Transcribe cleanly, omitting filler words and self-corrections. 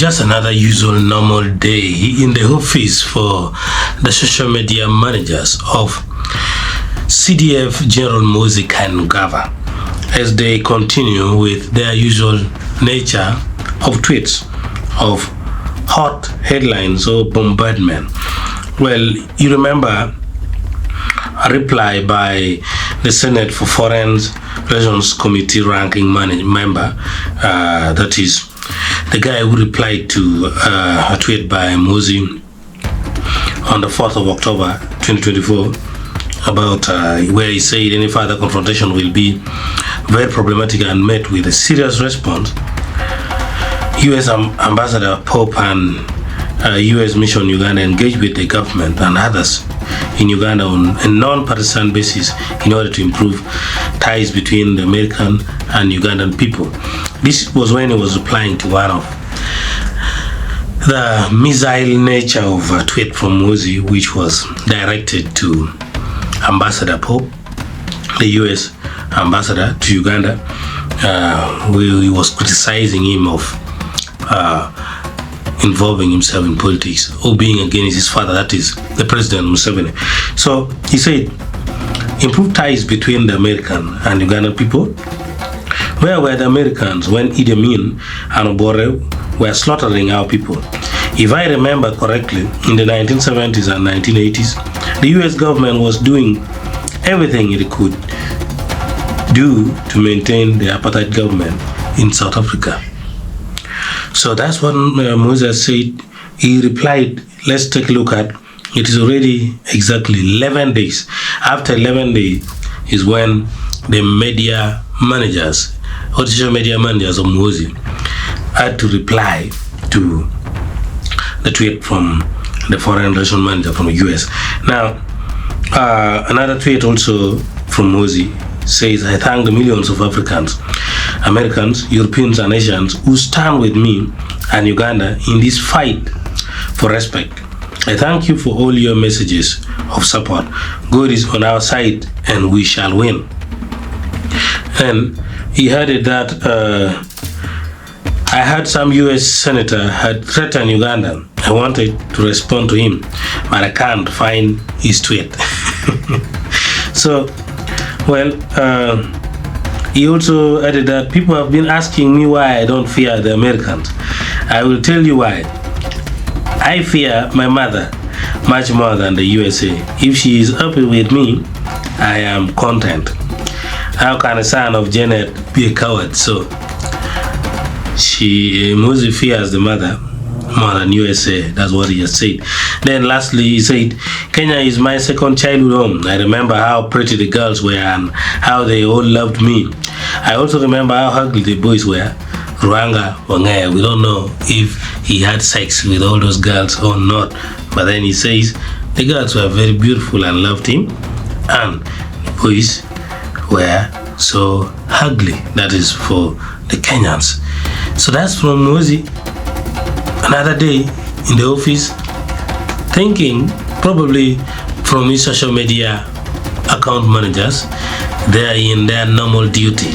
Just another usual normal day in the office for the social media managers of CDF General Muhoozi Kainerugaba as they continue with their usual nature of tweets, of hot headlines or bombardment. Well, you remember a reply by the Senate for Foreign Relations Committee ranking member, that is the guy who replied to a tweet by Muhoozi on the 4th of October 2024 about where he said any further confrontation will be very problematic and met with a serious response. U.S. Ambassador Pope and U.S. Mission Uganda engaged with the government and others in Uganda on a non-partisan basis in order to improve ties between the American and Ugandan people. This was when he was replying to one of the missile nature of a tweet from Muhoozi, which was directed to Ambassador Pope, the U.S. ambassador to Uganda, where he was criticizing him of involving himself in politics or being against his father, that is the President Museveni. So he said, improve ties between the American and Ugandan people. Where were the Americans when Idi Amin and Obore were slaughtering our people? If I remember correctly, in the 1970s and 1980s, the US government was doing everything it could do to maintain the apartheid government in South Africa. So that's what Muhoozi said. He replied, let's take a look at, it is already exactly 11 days. After 11 days is when the media managers, or social media managers of Muhoozi, had to reply to the tweet from the foreign relations manager from the US. Now, another tweet also from Muhoozi says, I thank the millions of Africans, Americans, Europeans, and Asians who stand with me and Uganda in this fight for respect. I thank you for all your messages of support. God is on our side and we shall win. And he added that I heard some US senator had threatened Uganda. I wanted to respond to him, but I can't find his tweet. So, well, he also added that people have been asking me why I don't fear the Americans. I will tell you why. I fear my mother much more than the USA. If she is happy with me, I am content. How can a son of Janet be a coward? So, Muhoozi fears the mother more than USA. That's what he has said. Then lastly, he said, Kenya is my second childhood home. I remember how pretty the girls were and how they all loved me. I also remember how ugly the boys were. Ruanga, Wangaya, we don't know if he had sex with all those girls or not. But then he says, the girls were very beautiful and loved him. And the boys were so ugly. That is for the Kenyans. So that's from Muhoozi. Another day in the office, thinking probably from his social media account managers, they are in their normal duty.